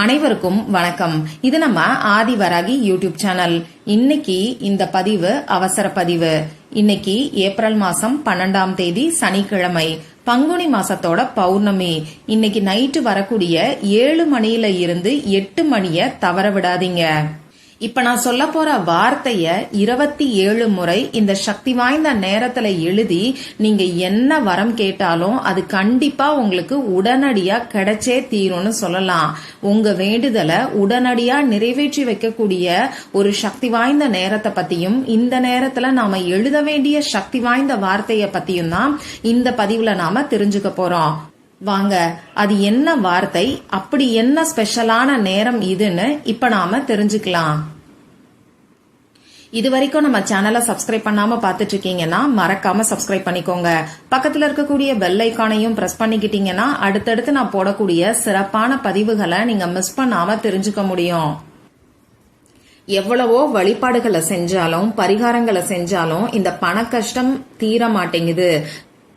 அனைவருக்கும் வணக்கம். இது நம்ம ஆதிவராகி யூடியூப் சேனல். இன்னைக்கு இந்த பதிவு அவசர பதிவு. இன்னைக்கு ஏப்ரல் மாசம் 12ஆம் தேதி சனிக்கிழமை, பங்குனி மாசத்தோட பௌர்ணமி. இன்னைக்கு நைட்டு வரக்கூடிய 7 மணியில இருந்து 8 மணிய தவற விடாதீங்க. இப்ப நான் சொல்ல போற வார்த்தைய 27 முறை இந்த சக்தி வாய்ந்த நேரத்துல எழுதி நீங்க என்ன வரம் கேட்டாலும் அது கண்டிப்பா உங்களுக்கு உடனடியா கிடைச்சே தீரும்னு சொல்லலாம். உங்க வேண்டுதலை உடனடியா நிறைவேற்றி வைக்கக்கூடிய ஒரு சக்தி வாய்ந்த நேரத்தை பத்தியும் இந்த நேரத்துல நாம எழுத வேண்டிய சக்தி வாய்ந்த வார்த்தைய பத்தியும் தான் இந்த பதிவுல நாம தெரிஞ்சுக்க போறோம். வாங்க, அது என்ன வார்த்தை, அப்படி என்ன ஸ்பெஷலான நேரம் இதுன்னு இப்ப நாம தெரிஞ்சுக்கலாம். இது வரைக்கும் நம்ம சேனலை சப்ஸ்கிரைப் பண்ணாம பாத்துட்டு இருக்கீங்கன்னா மறக்காம சப்ஸ்கிரைப் பண்ணிக்கோங்க. பக்கத்துல இருக்கக்கூடிய பெல் ஐக்கானையும் பிரஸ் பண்ணிக்கிட்டீங்கன்னா அடுத்தடுத்து நான் போடக்கூடிய சிறப்பான பதிவுகளை நீங்க மிஸ் பண்ணாம தெரிஞ்சுக்க முடியும். எவ்வளவோ வழிபாடுகளை செஞ்சாலும் பரிகாரங்களை செஞ்சாலும் இந்த பண கஷ்டம் தீர மாட்டேங்குது,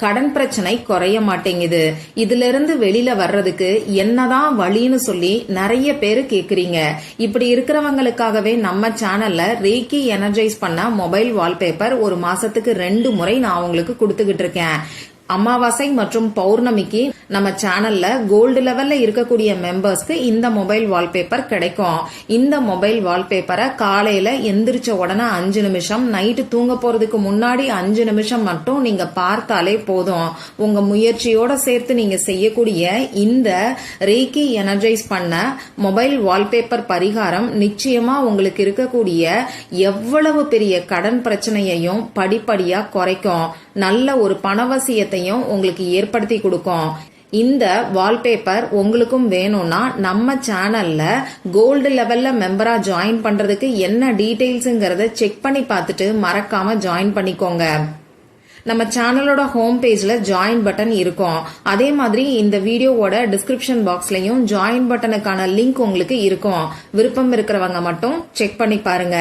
கடன் பிரச்சனை குறைய மாட்டேங்குது. இதுல இருந்து வெளியில வர்றதுக்கு என்னதான் வழின்னு சொல்லி நிறைய பேரு கேக்குறீங்க. இப்படி இருக்கிறவங்களுக்காகவே நம்ம சேனல்ல ரேக்கி எனர்ஜைஸ் பண்ண மொபைல் வால்பேப்பர் ஒரு மாசத்துக்கு 2 முறை நான் உங்களுக்கு கொடுத்துக்கிட்டு இருக்கேன். அமாவாசை மற்றும் பௌர்ணமிக்கு நம்ம சேனல்ல கோல்டு லெவல்ல இருக்கக்கூடிய மெம்பர்ஸ்க்கு இந்த மொபைல் வால்பேப்பர் கிடைக்கும். இந்த மொபைல் வால்பேப்பரை காலையில எந்திரிச்ச உடனே 5 நிமிஷம், நைட்டு தூங்க போறதுக்கு முன்னாடி 5 நிமிஷம் மட்டும் நீங்க பார்த்தாலே போதும். உங்க முயற்சியோட சேர்த்து நீங்க செய்யக்கூடிய இந்த ரேக்கி எனர்ஜைஸ் பண்ண மொபைல் வால்பேப்பர் பரிகாரம் நிச்சயமா உங்களுக்கு இருக்கக்கூடிய எவ்வளவு பெரிய கடன் பிரச்சனையையும் படிப்படியா குறைக்கும். நல்ல ஒரு பணவசியத்தையும் உங்களுக்கு ஏற்படுத்தி கொடுக்கும். இந்த வால்பேப்பர் உங்களுக்கும் வேணும்னா நம்ம சேனல்ல கோல்டு லெவல்ல மெம்பரா ஜாயின் பண்றதுக்கு என்ன டீடைல்ஸ்ங்கறத செக் பண்ணி பார்த்துட்டு மறக்காம ஜாயின் பண்ணிக்கோங்க. நம்ம சேனலோட ஹோம் பேஜ்ல ஜாயின் பட்டன் இருக்கும். அதே மாதிரி இந்த வீடியோவோட டிஸ்கிரிப்ஷன் பாக்ஸ்லயும் ஜாயின் பட்டனுக்கான லிங்க் உங்களுக்கு இருக்கும். விருப்பம் இருக்கிறவங்க மட்டும் செக் பண்ணி பாருங்க.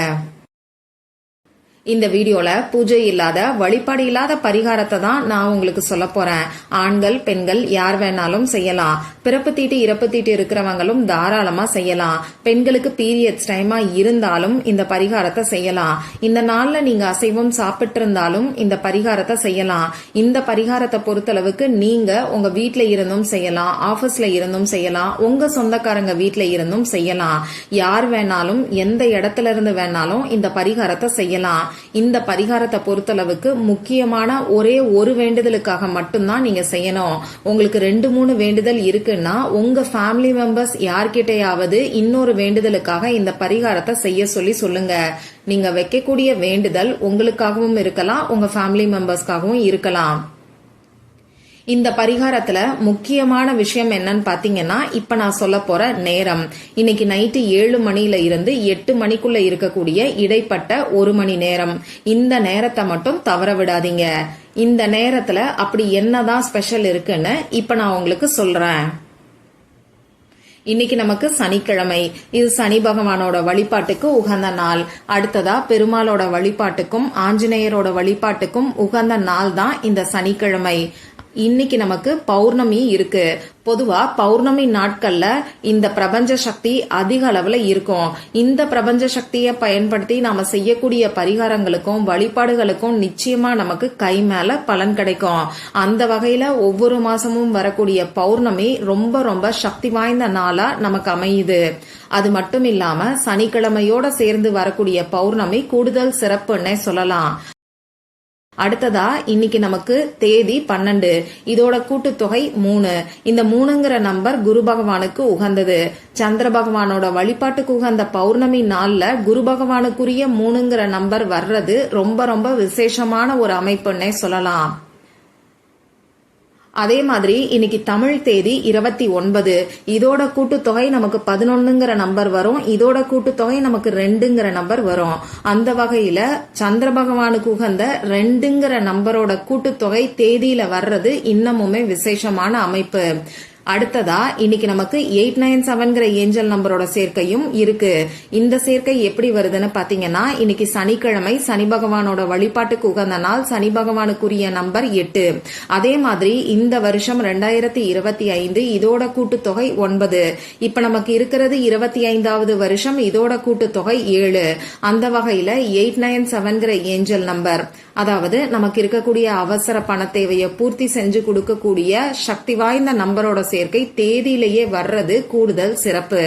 இந்த வீடியோல பூஜை இல்லாத வழிபாடு இல்லாத பரிகாரத்தை தான் நான் உங்களுக்கு சொல்ல போறேன். ஆண்கள் பெண்கள் யார் வேணாலும் செய்யலாம். பிறப்பு தீட்டு இறப்பு தீட்டு இருக்கிறவங்களும் தாராளமா செய்யலாம். பெண்களுக்கு பீரியட்ஸ் டைமா இருந்தாலும் இந்த பரிகாரத்தை செய்யலாம். இந்த நாள்ல நீங்க அசைவம் சாப்பிட்டு இருந்தாலும் இந்த பரிகாரத்தை செய்யலாம். இந்த பரிகாரத்தை பொறுத்தளவுக்கு நீங்க உங்க வீட்ல இருந்தும் செய்யலாம், ஆபீஸ்ல இருந்தும் செய்யலாம், உங்க சொந்தக்காரங்க வீட்ல இருந்தும் செய்யலாம். யார் வேணாலும் எந்த இடத்துல இருந்து வேணாலும் இந்த பரிகாரத்தை செய்யலாம். இந்த பரிகாரத்தை பொறுத்தளவுக்கு முக்கியமான ஒரே ஒரு வேண்டுதலுக்காக மட்டும்தான் நீங்க செய்யணும். உங்களுக்கு 2-3 வேண்டுதல் இருக்குன்னா உங்க ஃபேமிலி மெம்பர்ஸ் யார்கிட்டயாவது இன்னொரு வேண்டுதலுக்காக இந்த பரிகாரத்தை செய்ய சொல்லி சொல்லுங்க. நீங்க வைக்கக்கூடிய வேண்டுதல் உங்களுக்காகவும் இருக்கலாம், உங்க ஃபேமிலி மெம்பர்ஸ்க்காகவும் இருக்கலாம். இந்த பரிகாரத்துல முக்கியமான விஷயம் என்னன்னு பாத்தீங்கன்னா, இப்ப நான் சொல்ல போற நேரம் இன்னைக்கு நைட்டு 7 மணியில இருந்து 8 மணிக்குள்ள இருக்கக்கூடிய இடைப்பட்ட 1 மணி நேரம். இந்த நேரத்தை மட்டும் தவற விடாதீங்க. இந்த நேரத்துல அப்படி என்னதான் ஸ்பெஷல் இருக்குன்னு இப்ப நான் உங்களுக்கு சொல்றேன். இன்னைக்கு நமக்கு சனிக்கிழமை. இது சனி பகவானோட வழிபாட்டுக்கு உகந்த நாள். அடுத்ததா பெருமாளோட வழிபாட்டுக்கும் ஆஞ்சநேயரோட வழிபாட்டுக்கும் உகந்த நாள் தான் இந்த சனிக்கிழமை. இன்னைக்கு நமக்கு பௌர்ணமி இருக்கு. பொதுவா பௌர்ணமி நாட்கள்ல இந்த பிரபஞ்ச சக்தி அதிக அளவுல இருக்கும். இந்த பிரபஞ்ச சக்தியை பயன்படுத்தி நாம செய்யக்கூடிய பரிகாரங்களுக்கும் வழிபாடுகளுக்கும் நிச்சயமா நமக்கு கை மேல பலன் கிடைக்கும். அந்த வகையில ஒவ்வொரு மாசமும் வரக்கூடிய பௌர்ணமி ரொம்ப ரொம்ப சக்தி வாய்ந்த நாளா நமக்கு அமையுது. அது மட்டும் இல்லாம சனிக்கிழமையோட சேர்ந்து வரக்கூடிய பௌர்ணமி கூடுதல் சிறப்புன்னே சொல்லலாம். அடுத்ததா இன்னைக்கு நமக்கு தேதி 12, இதோட கூட்டுத்தொகை 3. இந்த 3ங்கிற நம்பர் குரு பகவானுக்கு உகந்தது. சந்திர பகவானோட வழிபாட்டுக்கு உகந்த பௌர்ணமி நாள்ல குரு பகவானுக்குரிய 3ங்கிற நம்பர் வர்றது ரொம்ப ரொம்ப விசேஷமான ஒரு அமைப்புன்னே சொல்லலாம். அதே மாதிரி இன்னைக்கு தமிழ் தேதி 29, இதோட கூட்டுத்தொகை நமக்கு 11ங்கிற நம்பர் வரும். இதோட கூட்டுத்தொகை நமக்கு 2ங்கிற நம்பர் வரும். அந்த வகையில சந்திர பகவானுக்கு உகந்த 2ங்கிற நம்பரோட கூட்டுத்தொகை தேதியில வர்றது இன்னமுமே விசேஷமான அமைப்பு. அடுத்ததா இன்னைக்கு நமக்கு 897 ஏஞ்சல் நம்பரோட சேர்க்கையும் இருக்கு. இந்த சேர்க்கை எப்படி வருதுன்னு பாத்தீங்கன்னா, இன்னைக்கு சனிக்கிழமை, சனி பகவானோட வழிபாட்டுக்கு உகந்த நாள், சனி பகவானுக்குரிய நம்பர் 8. அதே மாதிரி இந்த வருஷம் 2025 இதோட கூட்டுத்தொகை 9. இப்ப நமக்கு இருக்கிறது 25வது வருஷம், இதோட கூட்டுத்தொகை 7. அந்த வகையில 897 ஏஞ்சல் நம்பர், அதாவது நமக்கு இருக்கக்கூடிய அவசர பண தேவையை பூர்த்தி செஞ்சு கொடுக்கக்கூடிய சக்தி வாய்ந்த நம்பரோட சேர்க்கை தேதியிலேயே வர்றது கூடுதல் சிறப்பு.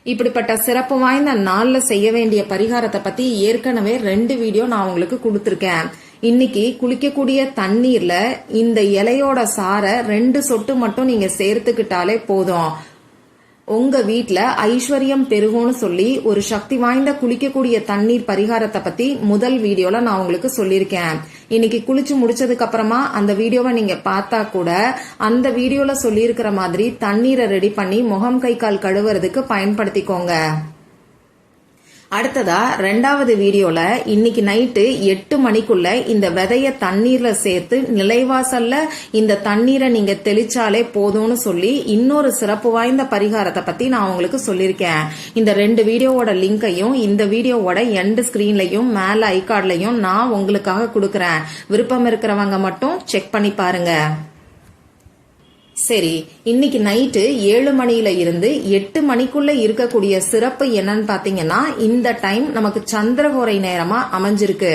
இப்படிப்பட்ட சிறப்பு வாய்ந்த நாள்ல செய்ய வேண்டிய பரிகாரத்தை பத்தி ஏற்கனவே 2 வீடியோ நான் உங்களுக்கு கொடுத்திருக்கேன். இன்னைக்கு குளிக்கக்கூடிய தண்ணீர்ல இந்த இலையோட சாரை 2 சொட்டு மட்டும் நீங்க சேர்த்துக்கிட்டாலே போதும். உங்க வீட்ல ஐஸ்வர்யம் பெருகும்னு சொல்லி ஒரு சக்தி வாய்ந்த குளிக்கக்கூடிய தண்ணீர் பரிகாரத்தை பத்தி முதல் வீடியோல நான் உங்களுக்கு சொல்லியிருக்கேன். இன்னைக்கு குளிச்சு முடிச்சதுக்கு அப்புறமா அந்த வீடியோவை நீங்க பார்த்தா கூட அந்த வீடியோல சொல்லியிருக்கிற மாதிரி தண்ணீரை ரெடி பண்ணி முகம் கை கால் கழுவுறதுக்கு பயன்படுத்திக்கோங்க. அடுத்ததா 2வது வீடியோல இன்னைக்கு நைட்டு 8 மணிக்குள்ள இந்த விதைய தண்ணீர்ல சேர்த்து நிலைவாசல்ல இந்த தண்ணீரை நீங்க தெளிச்சாலே போதும்னு சொல்லி இன்னொரு சிறப்பு வாய்ந்த பரிகாரத்தை பத்தி நான் உங்களுக்கு சொல்லியிருக்கேன். இந்த 2 வீடியோவோட லிங்கையும் இந்த வீடியோவோட எண்ட் ஸ்கிரீன்லயும் மேல ஐகார்ட்லயும் நான் உங்களுக்காக கொடுக்கறேன். விருப்பம் இருக்கிறவங்க மட்டும் செக் பண்ணி பாருங்க. சரி, இன்னைக்கு நைட்டு 7 மணியில இருந்து 8 மணிக்குள்ள இருக்கக்கூடிய சிறப்பு என்னன்னு பாத்தீங்கன்னா, இந்த டைம் நமக்கு சந்திரகோரை நேரமா அமைஞ்சிருக்கு.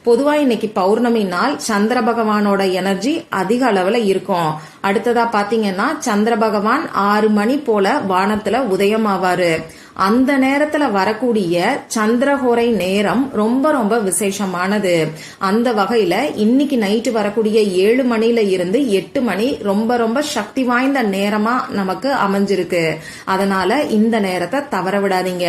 பொதுவா இன்னைக்கு பௌர்ணமி நாள், சந்திர பகவானோட எனர்ஜி அதிக அளவுல இருக்கும். அடுத்ததா பாத்தீங்கன்னா, சந்திர பகவான் 6 மணி போல வானத்துல உதயமாவாரு. அந்த நேரத்துல வரக்கூடிய சந்திரகோரை நேரம் ரொம்ப ரொம்ப விசேஷமானது. அந்த வகையில இன்னைக்கு நைட்டு வரக்கூடிய 7 மணில இருந்து 8 மணி ரொம்ப ரொம்ப சக்தி வாய்ந்த நேரமா நமக்கு அமைஞ்சிருக்கு. அதனால இந்த நேரத்தை தவற விடாதீங்க.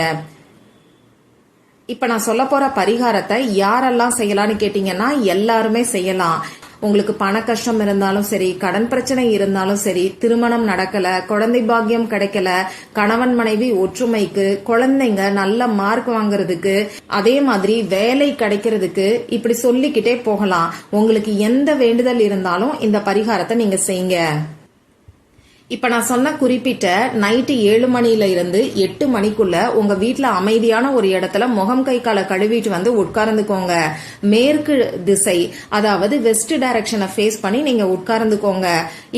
இப்ப நான் சொல்ல போற பரிகாரத்தை யாரெல்லாம் செய்யலாம்னு கேட்டீங்கன்னா, எல்லாருமே செய்யலாம். உங்களுக்கு பண கஷ்டம் இருந்தாலும் சரி, கடன் பிரச்சனை இருந்தாலும் சரி, திருமணம் நடக்கல, குழந்தை பாக்கியம் கிடைக்கல, கணவன் மனைவி ஒற்றுமைக்கு, குழந்தைங்க நல்ல மார்க் வாங்குறதுக்கு, அதே மாதிரி வேலை கிடைக்கிறதுக்கு, இப்படி சொல்லிக்கிட்டே போகலாம். உங்களுக்கு எந்த வேண்டுதல் இருந்தாலும் இந்த பரிகாரத்தை நீங்க செய்யுங்க. இப்ப நான் சொன்ன குறிப்பிட்ட நைட்டு 7 மணில இருந்து 8 மணிக்குள்ள உங்க வீட்டுல அமைதியான ஒரு இடத்துல முகம் கை காலை கழுவிட்டு வந்து உட்கார்ந்துக்கோங்க. மேற்கு திசை, அதாவது வெஸ்ட் டைரக்ஷனை ஃபேஸ் பண்ணி நீங்க உட்கார்ந்துக்கோங்க.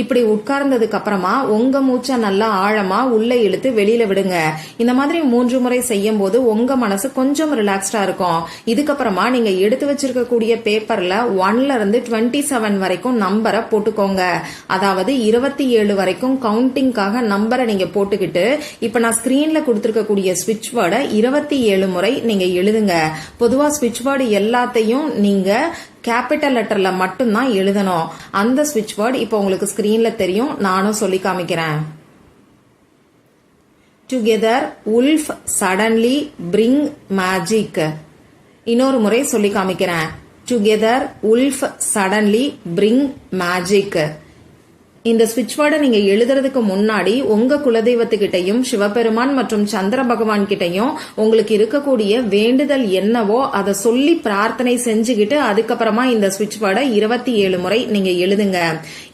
இப்படி உட்கார்ந்ததுக்கு அப்புறமா உங்க மூச்சை நல்லா ஆழமா உள்ள இழுத்து வெளியில விடுங்க. இந்த மாதிரி 3 முறை செய்யும் போது உங்க மனசு கொஞ்சம் ரிலாக்ஸ்டா இருக்கும். இதுக்கப்புறமா நீங்க எடுத்து வச்சிருக்கக்கூடிய பேப்பர்ல 1ல இருந்து 27 வரைக்கும் நம்பரை போட்டுக்கோங்க. அதாவது 27 வரைக்கும் கவுண்டிங்காக நம்பரை நீங்க போட்டுக்கிட்டு, இப்ப நான் ஸ்கிரீன்ல கொடுத்திருக்கக்கூடிய ஸ்விட்ச் வேர்டை 27 முறை நீங்க எழுதுங்க. பொதுவா ஸ்விட்ச் வேர்டு எல்லாத்தையும் நீங்க கேபிட்டல் லெட்டர்ல மட்டும்தான் எழுதணும். அந்த ஸ்விட்ச் வேர்டு இப்ப உங்களுக்கு ஸ்கிரீன்ல தெரியும், நானும் சொல்லி காமிக்கிறேன். Together wolf suddenly bring magic. இன்னொரு முறை சொல்லி காமிக்கிறேன். Together wolf suddenly bring magic. இந்த ஸ்விட்ச் வேர்டை நீங்க எழுதுறதுக்கு முன்னாடி உங்க குலதெய்வத்துக்கிட்டையும் சிவபெருமான் மற்றும் சந்திர பகவான் கிட்டையும் உங்களுக்கு இருக்கக்கூடிய வேண்டுதல் என்னவோ அதை சொல்லி பிரார்த்தனை செஞ்சுக்கிட்டு அதுக்கப்புறமா இந்த ஸ்விட்ச் வேர்டை 27 முறை நீங்க எழுதுங்க.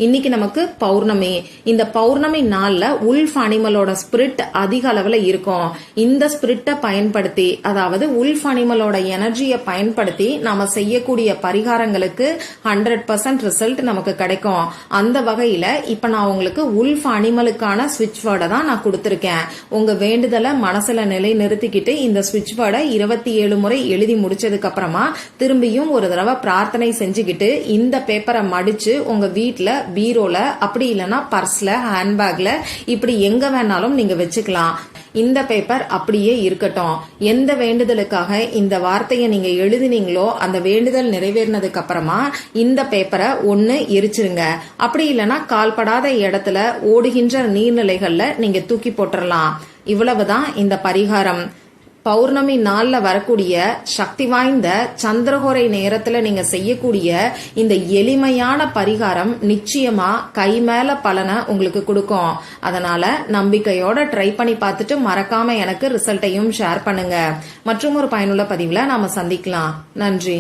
இன்னைக்கு நமக்கு பௌர்ணமி. இந்த பௌர்ணமி நாள்ல உல்ஃப் அனிமலோட ஸ்பிரிட் அதிக அளவுல இருக்கும். இந்த ஸ்பிரிட்டை பயன்படுத்தி, அதாவது உல்ஃப் அனிமலோட எனர்ஜியை பயன்படுத்தி நாம செய்யக்கூடிய பரிகாரங்களுக்கு 100% ரிசல்ட் நமக்கு கிடைக்கும். அந்த வகையில இப்ப நான் உங்களுக்கு உல்ஃப் அனிமலுக்கான ஸ்விட்ச் வேர்டை தான் நான் கொடுத்திருக்கேன். உங்க வேண்டுதலை மனசுல நிலை நிறுத்திக்கிட்டு இந்த ஸ்விட்ச் வேர்டை 27 முறை எழுதி முடிச்சதுக்கு அப்புறமா திரும்பியும் ஒரு தடவை பிரார்த்தனை செஞ்சுக்கிட்டு இந்த பேப்பரை மடிச்சு உங்க வீட்டுல பீரோல, அப்படி இல்லைன்னா பர்ஸ்ல, ஹேண்ட்பேக்ல, இப்படி எங்க வேணாலும் நீங்க வச்சுக்கலாம். இந்த பேப்பர் அப்படியே இருக்கட்டும். எந்த வேண்டுதலுக்காக இந்த வார்த்தையை நீங்க எழுதினீங்களோ அந்த வேண்டுதல் நிறைவேறினதுக்கு அப்புறமா இந்த பேப்பரை ஒன்னு எரிச்சிருங்க. அப்படி இல்லைன்னா கால்படாத இடத்துல ஓடுகின்ற நீர்நிலைகள்ல நீங்க தூக்கி போட்டுறலாம். இவ்வளவுதான் இந்த பரிகாரம். பௌர்ணமி நாள்ல வரக்கூடிய சக்தி வாய்ந்த சந்திரகோரை நேரத்துல நீங்க செய்யக்கூடிய இந்த எளிமையான பரிகாரம் நிச்சயமா கை மேல பலனை உங்களுக்கு கொடுக்கும். அதனால நம்பிக்கையோட ட்ரை பண்ணி பார்த்துட்டு மறக்காம எனக்கு ரிசல்ட்டையும் ஷேர் பண்ணுங்க. மற்றும் ஒரு பயனுள்ள பதிவுல நாம சந்திக்கலாம். நன்றி.